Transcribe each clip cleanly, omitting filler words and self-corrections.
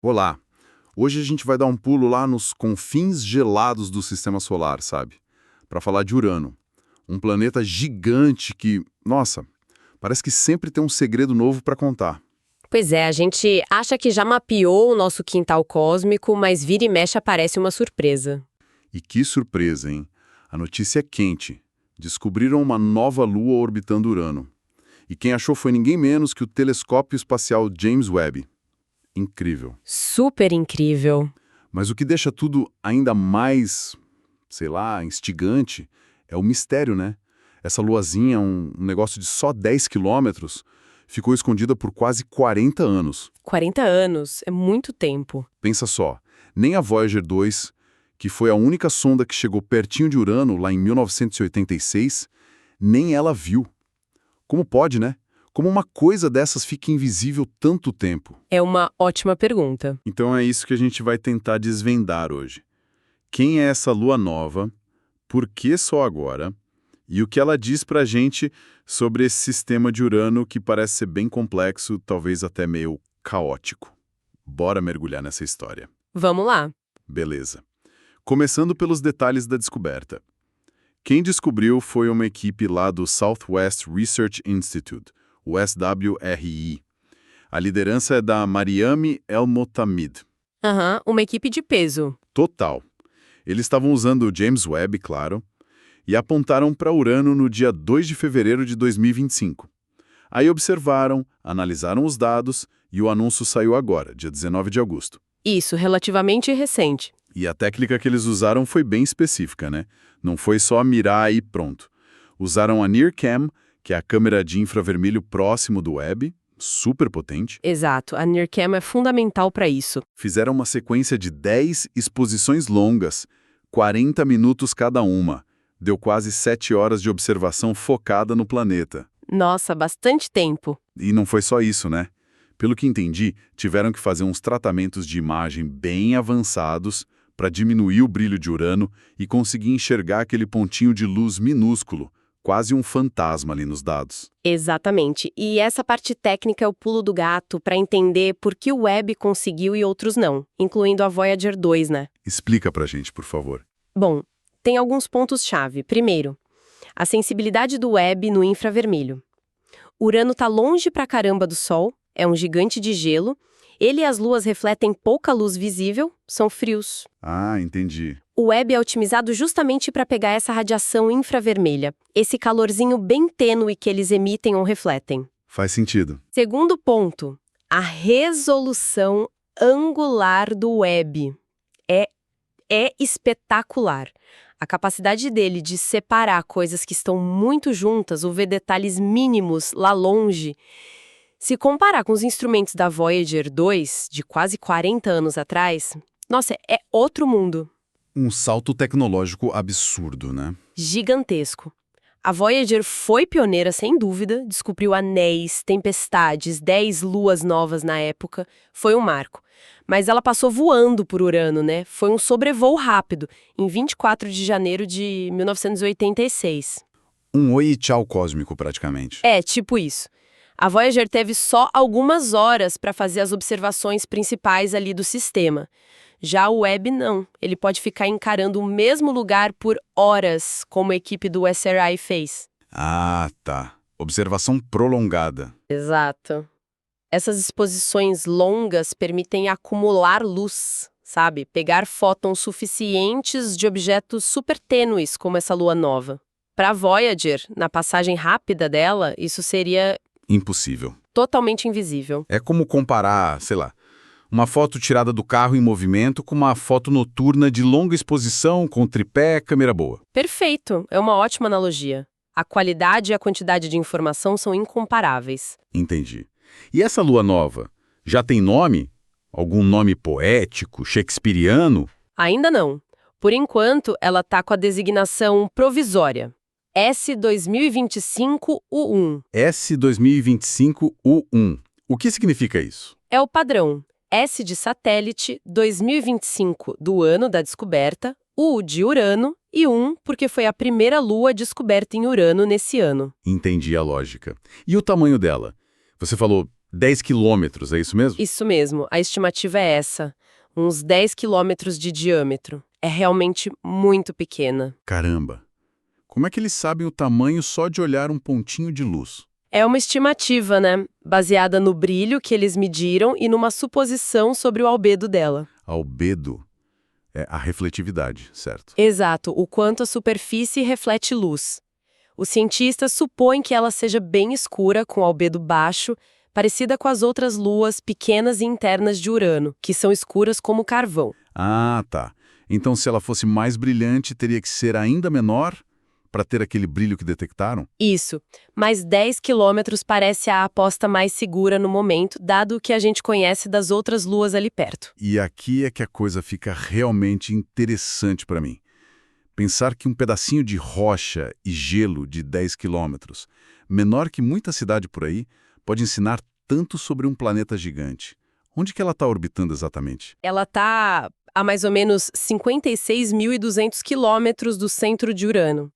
Olá! Hoje a gente vai dar um pulo lá nos confins gelados do Sistema Solar, sabe? Para falar de Urano. Um planeta gigante que, nossa, parece que sempre tem um segredo novo para contar. Pois é, a gente acha que já mapeou o nosso quintal cósmico, mas vira e mexe aparece uma surpresa. E que surpresa, hein? A notícia é quente. Descobriram uma nova lua orbitando Urano. E quem achou foi ninguém menos que o telescópio espacial James Webb. Incrível. Super incrível. Mas o que deixa tudo ainda mais, sei lá, instigante, é o mistério, né? Essa luazinha, um negócio de só 10 quilômetros, ficou escondida por quase 40 anos. 40 anos, é muito tempo. Pensa só, nem a Voyager 2, que foi a única sonda que chegou pertinho de Urano lá em 1986, nem ela viu. Como pode, né? Como uma coisa dessas fica invisível tanto tempo? É uma ótima pergunta. Então é isso que a gente vai tentar desvendar hoje. Quem é essa lua nova? Por que só agora? E o que ela diz pra gente sobre esse sistema de Urano que parece ser bem complexo, talvez até meio caótico. Bora mergulhar nessa história. Vamos lá. Beleza. Começando pelos detalhes da descoberta. Quem descobriu foi uma equipe lá do Southwest Research Institute, o SWRI. A liderança é da Mariame El-Motamid. Uma equipe de peso. Total. Eles estavam usando o James Webb, claro, e apontaram para Urano no dia 2 de fevereiro de 2025. Aí observaram, analisaram os dados e o anúncio saiu agora, dia 19 de agosto. Isso, relativamente recente. E a técnica que eles usaram foi bem específica, né? Não foi só mirar e pronto. Usaram a NIRCam, que é a câmera de infravermelho próximo do Webb, super potente. Exato, a NIRCam é fundamental para isso. Fizeram uma sequência de 10 exposições longas, 40 minutos cada uma. Deu quase 7 horas de observação focada no planeta. Nossa, bastante tempo. E não foi só isso, né? Pelo que entendi, tiveram que fazer uns tratamentos de imagem bem avançados para diminuir o brilho de Urano e conseguir enxergar aquele pontinho de luz minúsculo, quase um fantasma ali nos dados. Exatamente. E essa parte técnica é o pulo do gato para entender por que o Webb conseguiu e outros não, incluindo a Voyager 2, né? Explica pra gente, por favor. Bom, tem alguns pontos-chave. Primeiro, a sensibilidade do Webb no infravermelho. Urano está longe pra caramba do Sol, é um gigante de gelo. Ele e as luas refletem pouca luz visível, são frios. Ah, entendi. O Webb é otimizado justamente para pegar essa radiação infravermelha, esse calorzinho bem tênue que eles emitem ou refletem. Faz sentido. Segundo ponto, a resolução angular do Webb é espetacular. A capacidade dele de separar coisas que estão muito juntas, ou ver detalhes mínimos lá longe. Se comparar com os instrumentos da Voyager 2, de quase 40 anos atrás, nossa, é outro mundo. Um salto tecnológico absurdo, né? Gigantesco. A Voyager foi pioneira, sem dúvida, descobriu anéis, tempestades, 10 luas novas na época, foi um marco. Mas ela passou voando por Urano, né? Foi um sobrevoo rápido, em 24 de janeiro de 1986. Um oi e tchau cósmico, praticamente. É, tipo isso. A Voyager teve só algumas horas para fazer as observações principais ali do sistema. Já o Webb não, ele pode ficar encarando o mesmo lugar por horas, como a equipe do SRI fez. Ah, tá. Observação prolongada. Exato. Essas exposições longas permitem acumular luz, sabe? Pegar fótons suficientes de objetos super tênues, como essa lua nova. Para a Voyager, na passagem rápida dela, isso seria Impossível. totalmente invisível. É como comparar, sei lá, uma foto tirada do carro em movimento com uma foto noturna de longa exposição com tripé, câmera boa. Perfeito, é uma ótima analogia. A qualidade e a quantidade de informação são incomparáveis. Entendi. E essa lua nova, já tem nome? Algum nome poético, shakespeariano? Ainda não. Por enquanto, ela está com a designação provisória. S2025-U1. S2025-U1. O que significa isso? É o padrão. S de satélite, 2025 do ano da descoberta, U de Urano e 1 porque foi a primeira lua descoberta em Urano nesse ano. Entendi a lógica. E o tamanho dela? Você falou 10 quilômetros, é isso mesmo? Isso mesmo, a estimativa é essa, uns 10 quilômetros de diâmetro. É realmente muito pequena. Caramba! Como é que eles sabem o tamanho só de olhar um pontinho de luz? É uma estimativa, né? Baseada no brilho que eles mediram e numa suposição sobre o albedo dela. Albedo é a refletividade, certo? Exato, o quanto a superfície reflete luz. Os cientistas supõem que ela seja bem escura, com albedo baixo, parecida com as outras luas pequenas e internas de Urano, que são escuras como carvão. Ah, tá. Então, se ela fosse mais brilhante, teria que ser ainda menor para ter aquele brilho que detectaram? Isso, mas 10 quilômetros parece a aposta mais segura no momento, dado o que a gente conhece das outras luas ali perto. E aqui é que a coisa fica realmente interessante para mim. Pensar que um pedacinho de rocha e gelo de 10 quilômetros, menor que muita cidade por aí, pode ensinar tanto sobre um planeta gigante. Onde que ela está orbitando exatamente? Ela está a mais ou menos 56.200 quilômetros do centro de Urano,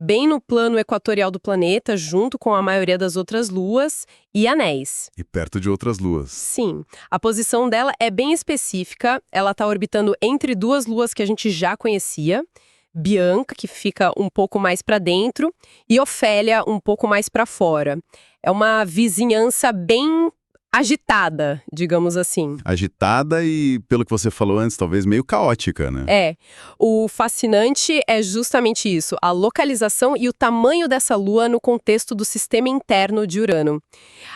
bem no plano equatorial do planeta, junto com a maioria das outras luas e anéis. E perto de outras luas. Sim, a posição dela é bem específica, ela está orbitando entre duas luas que a gente já conhecia, Bianca, que fica um pouco mais para dentro, e Ofélia, um pouco mais para fora. É uma vizinhança bem agitada, digamos assim. Agitada e, pelo que você falou antes, talvez meio caótica, né? É, o fascinante é justamente isso, a localização e o tamanho dessa lua no contexto do sistema interno de Urano.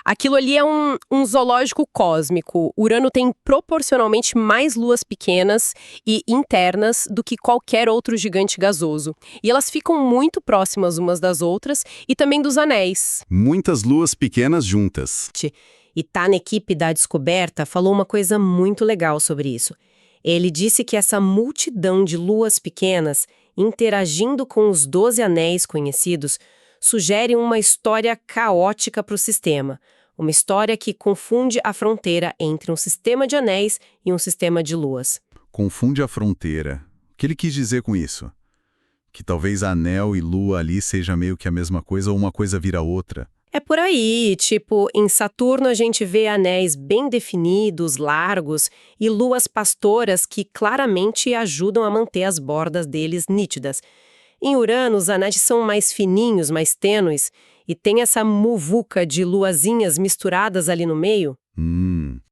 Aquilo ali é um zoológico cósmico. Urano tem proporcionalmente mais luas pequenas e internas do que qualquer outro gigante gasoso. E elas ficam muito próximas umas das outras e também dos anéis. Muitas luas pequenas juntas. E tá na equipe da Descoberta falou uma coisa muito legal sobre isso. Ele disse que essa multidão de luas pequenas, interagindo com os 12 anéis conhecidos, sugere uma história caótica para o sistema. Uma história que confunde a fronteira entre um sistema de anéis e um sistema de luas. Confunde a fronteira. O que ele quis dizer com isso? Que talvez anel e lua ali seja meio que a mesma coisa ou uma coisa vira outra. É por aí, tipo, em Saturno a gente vê anéis bem definidos, largos, e luas pastoras que claramente ajudam a manter as bordas deles nítidas. Em Urano, os anéis são mais fininhos, mais tênues, e tem essa muvuca de luazinhas misturadas ali no meio.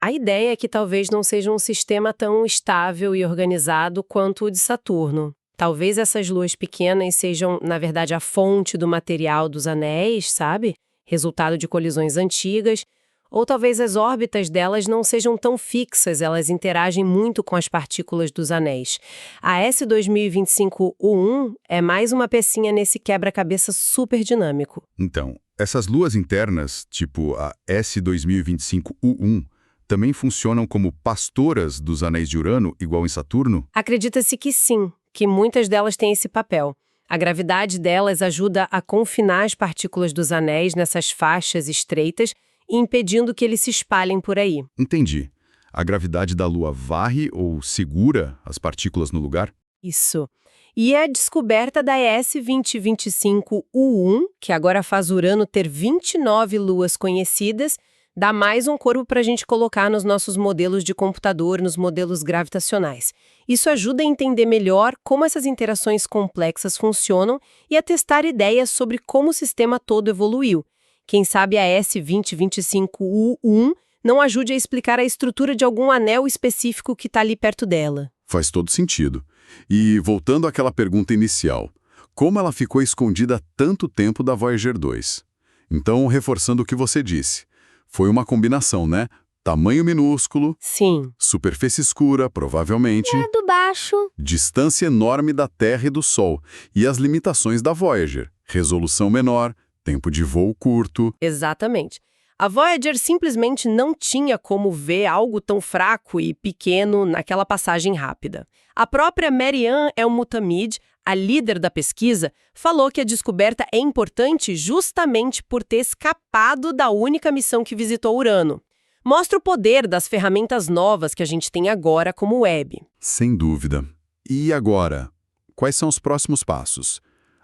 A ideia é que talvez não seja um sistema tão estável e organizado quanto o de Saturno. Talvez essas luas pequenas sejam, na verdade, a fonte do material dos anéis, sabe? Resultado de colisões antigas, ou talvez as órbitas delas não sejam tão fixas, elas interagem muito com as partículas dos anéis. A S2025U1 é mais uma pecinha nesse quebra-cabeça super dinâmico. Então, essas luas internas, tipo a S2025U1, também funcionam como pastoras dos anéis de Urano, igual em Saturno? Acredita-se que sim, que muitas delas têm esse papel. A gravidade delas ajuda a confinar as partículas dos anéis nessas faixas estreitas, impedindo que eles se espalhem por aí. Entendi. A gravidade da Lua varre ou segura as partículas no lugar? Isso. E a descoberta da S2025U1, que agora faz Urano ter 29 luas conhecidas, dá mais um corpo para a gente colocar nos nossos modelos de computador, nos modelos gravitacionais. Isso ajuda a entender melhor como essas interações complexas funcionam e a testar ideias sobre como o sistema todo evoluiu. Quem sabe a S2025U1 não ajude a explicar a estrutura de algum anel específico que está ali perto dela. Faz todo sentido. E voltando àquela pergunta inicial, como ela ficou escondida há tanto tempo da Voyager 2? Então, reforçando o que você disse, foi uma combinação, né? Tamanho minúsculo, Sim. superfície escura, provavelmente, Do baixo. distância enorme da Terra e do Sol, e as limitações da Voyager, resolução menor, tempo de voo curto. Exatamente. A Voyager simplesmente não tinha como ver algo tão fraco e pequeno naquela passagem rápida. A própria Mary-Ann El-Mutamid, a líder da pesquisa, falou que a descoberta é importante justamente por ter escapado da única missão que visitou Urano. Mostra o poder das ferramentas novas que a gente tem agora como Webb. Sem dúvida. E agora? Quais são os próximos passos?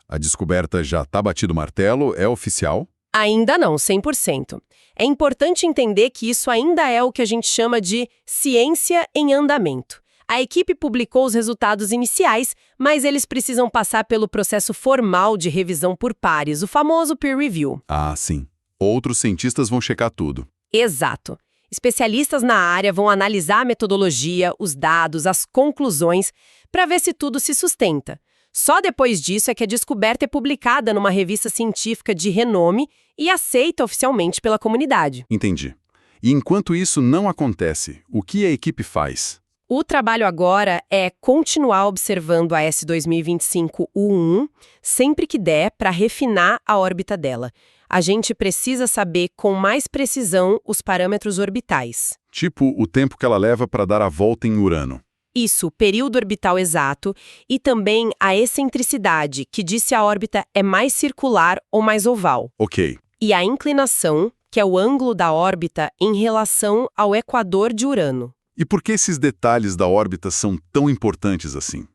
A descoberta já está batido o martelo? É oficial? Ainda não, 100%. É importante entender que isso ainda é o que a gente chama de ciência em andamento. A equipe publicou os resultados iniciais, mas eles precisam passar pelo processo formal de revisão por pares, o famoso peer review. Ah, sim. Outros cientistas vão checar tudo. Exato. Especialistas na área vão analisar a metodologia, os dados, as conclusões, para ver se tudo se sustenta. Só depois disso é que a descoberta é publicada numa revista científica de renome e aceita oficialmente pela comunidade. Entendi. E enquanto isso não acontece, o que a equipe faz? O trabalho agora é continuar observando a S2025-U1 sempre que der para refinar a órbita dela. A gente precisa saber com mais precisão os parâmetros orbitais. Tipo o tempo que ela leva para dar a volta em Urano. Isso, o período orbital exato, e também a excentricidade, que diz se a órbita é mais circular ou mais oval. Ok. E a inclinação, que é o ângulo da órbita em relação ao equador de Urano. E por que esses detalhes da órbita são tão importantes assim?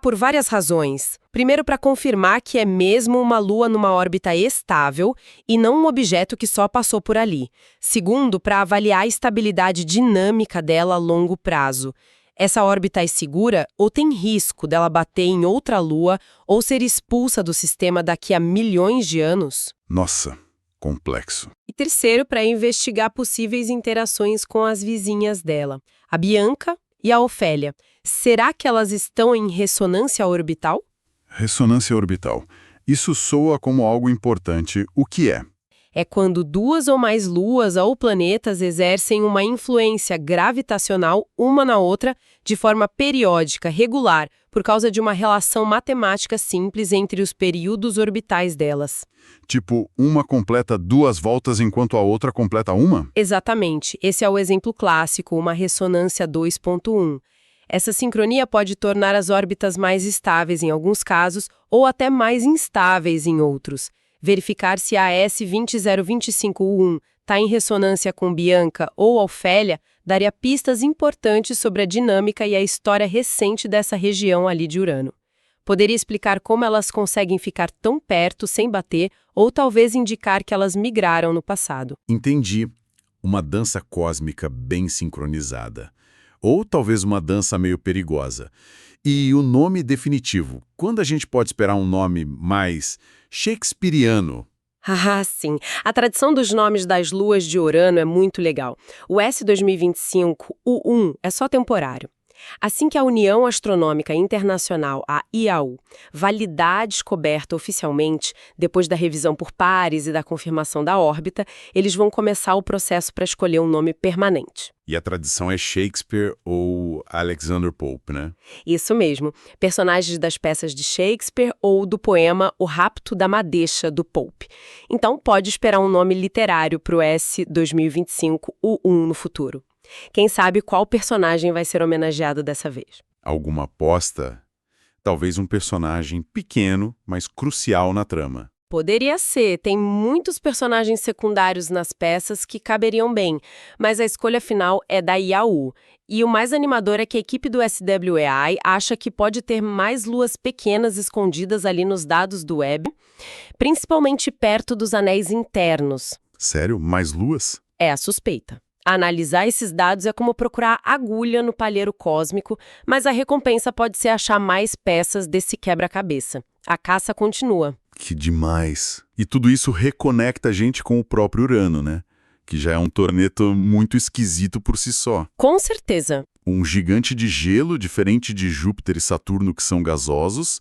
Por várias razões. Primeiro, para confirmar que é mesmo uma Lua numa órbita estável e não um objeto que só passou por ali. Segundo, para avaliar a estabilidade dinâmica dela a longo prazo. Essa órbita é segura ou tem risco dela bater em outra Lua ou ser expulsa do sistema daqui a milhões de anos? Nossa, complexo. E terceiro, para investigar possíveis interações com as vizinhas dela, a Bianca e a Ofélia. Será que elas estão em ressonância orbital? Ressonância orbital. Isso soa como algo importante. O que é? É quando duas ou mais luas ou planetas exercem uma influência gravitacional uma na outra de forma periódica, regular, por causa de uma relação matemática simples entre os períodos orbitais delas. Tipo, uma completa 2 voltas enquanto a outra completa uma? Exatamente. Esse é o exemplo clássico, uma ressonância 2.1. Essa sincronia pode tornar as órbitas mais estáveis em alguns casos ou até mais instáveis em outros. Verificar se a S20025U1 está em ressonância com Bianca ou Ofélia daria pistas importantes sobre a dinâmica e a história recente dessa região ali de Urano. Poderia explicar como elas conseguem ficar tão perto sem bater ou talvez indicar que elas migraram no passado. Entendi. Uma dança cósmica bem sincronizada. Ou talvez uma dança meio perigosa. E o nome definitivo? Quando a gente pode esperar um nome mais shakespeariano? Sim. A tradição dos nomes das luas de Urano é muito legal. O S2025-U1 é só temporário. Assim que a União Astronômica Internacional, a IAU, validar a descoberta oficialmente, depois da revisão por pares e da confirmação da órbita, eles vão começar o processo para escolher um nome permanente. E a tradição é Shakespeare ou Alexander Pope, né? Isso mesmo. Personagens das peças de Shakespeare ou do poema O Rapto da Madeixa, do Pope. Então, pode esperar um nome literário para o S2025-U1 no futuro. Quem sabe qual personagem vai ser homenageado dessa vez? Alguma aposta? Talvez um personagem pequeno, mas crucial na trama. Poderia ser, tem muitos personagens secundários nas peças que caberiam bem, mas a escolha final é da IAU. E o mais animador é que a equipe do SWEI acha que pode ter mais luas pequenas escondidas ali nos dados do Webb, principalmente perto dos anéis internos. Sério? Mais luas? É a suspeita. Analisar esses dados é como procurar agulha no palheiro cósmico, mas a recompensa pode ser achar mais peças desse quebra-cabeça. A caça continua. Que demais! E tudo isso reconecta a gente com o próprio Urano, né? Que já é um torneto muito esquisito por si só. Com certeza. Um gigante de gelo, diferente de Júpiter e Saturno, que são gasosos,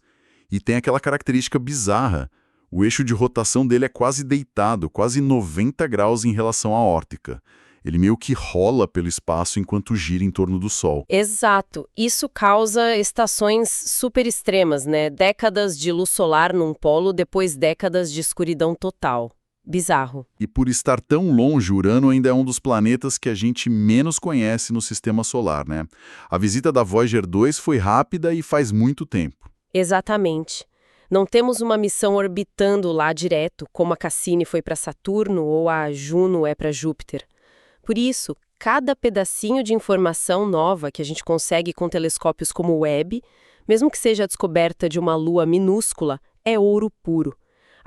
e tem aquela característica bizarra. O eixo de rotação dele é quase deitado, quase 90 graus em relação à órtica. Ele meio que rola pelo espaço enquanto gira em torno do Sol. Exato. Isso causa estações super extremas, né? Décadas de luz solar num polo, depois décadas de escuridão total. Bizarro. E por estar tão longe, Urano ainda é um dos planetas que a gente menos conhece no Sistema Solar, né? A visita da Voyager 2 foi rápida e faz muito tempo. Exatamente. Não temos uma missão orbitando lá direto, como a Cassini foi para Saturno ou a Juno é para Júpiter. Por isso, cada pedacinho de informação nova que a gente consegue com telescópios como o Webb, mesmo que seja a descoberta de uma lua minúscula, é ouro puro.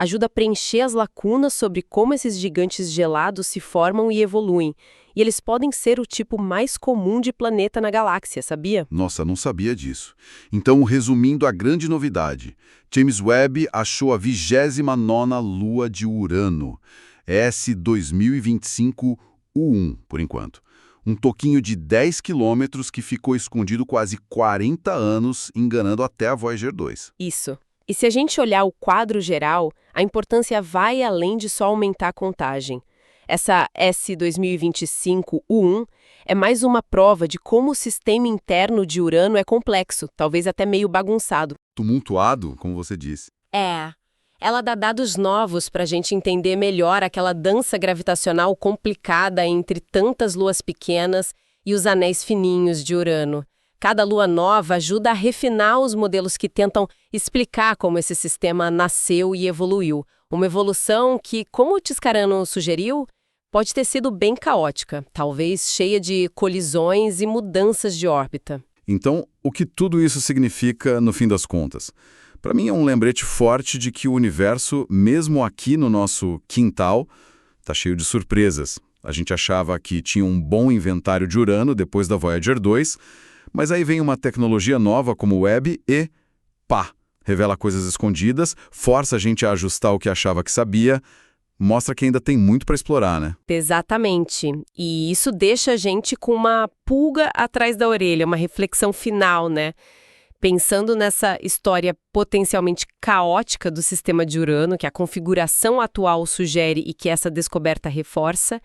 ajuda a preencher as lacunas sobre como esses gigantes gelados se formam e evoluem. E eles podem ser o tipo mais comum de planeta na galáxia, sabia? Nossa, não sabia disso. Então, resumindo a grande novidade, James Webb achou a 29ª lua de Urano, S2025-U1, por enquanto. Um toquinho de 10 quilômetros que ficou escondido quase 40 anos, enganando até a Voyager 2. Isso. E se a gente olhar o quadro geral, a importância vai além de só aumentar a contagem. Essa S2025-U1 é mais uma prova de como o sistema interno de Urano é complexo, talvez até meio bagunçado. Tumultuado, como você disse. Ela dá dados novos para a gente entender melhor aquela dança gravitacional complicada entre tantas luas pequenas e os anéis fininhos de Urano. Cada lua nova ajuda a refinar os modelos que tentam explicar como esse sistema nasceu e evoluiu. Uma evolução que, como o Tiscarano sugeriu, pode ter sido bem caótica, talvez cheia de colisões e mudanças de órbita. Então, o que tudo isso significa no fim das contas? Para mim é um lembrete forte de que o universo, mesmo aqui no nosso quintal, está cheio de surpresas. A gente achava que tinha um bom inventário de Urano depois da Voyager 2, mas aí vem uma tecnologia nova como o Webb e, pá, revela coisas escondidas, força a gente a ajustar o que achava que sabia, mostra que ainda tem muito para explorar, né? Exatamente. E isso deixa a gente com uma pulga atrás da orelha, uma reflexão final, né? Pensando nessa história potencialmente caótica do sistema de Urano, que a configuração atual sugere e que essa descoberta reforça,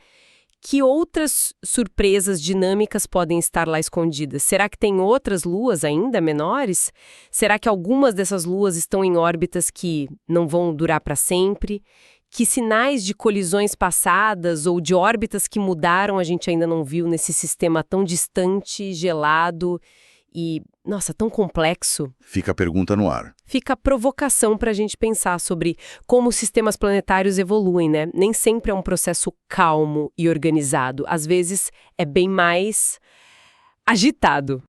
que outras surpresas dinâmicas podem estar lá escondidas? Será que tem outras luas ainda menores? Será que algumas dessas luas estão em órbitas que não vão durar para sempre? Que sinais de colisões passadas ou de órbitas que mudaram a gente ainda não viu nesse sistema tão distante, gelado e, nossa, tão complexo? Fica a pergunta no ar. Fica a provocação para a gente pensar sobre como os sistemas planetários evoluem, né? Nem sempre é um processo calmo e organizado. Às vezes é bem mais agitado.